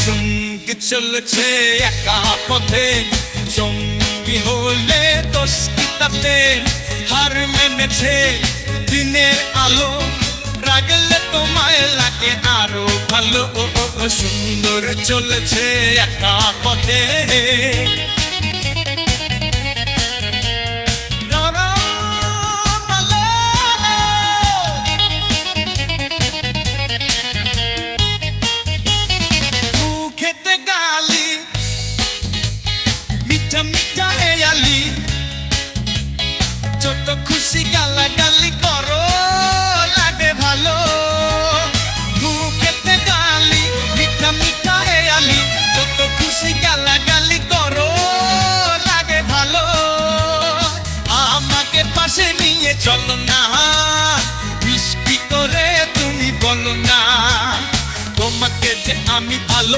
সঙ্গী চলেছে একা পথে, সঙ্গী হলে দোষ কি তাতে? হার মেনেছে দিনের আলো, রাগলে তোমায় লাগে আরো ভালো। সুন্দর চলেছে একা পথে। মুখেতে গালি, মিঠা মিঠা হেয়ালি, যত খুশি গালাগালি করো লাগে ভালো। মুখেতে গালি, মিঠা মিঠা হেয়ালি, যত খুশি গালাগালি করো লাগে ভালো। আমাকে পাশে নিয়ে চলো না, মিষ্টি করে তুমি বলো না, তোমাকে যে আমি ভালো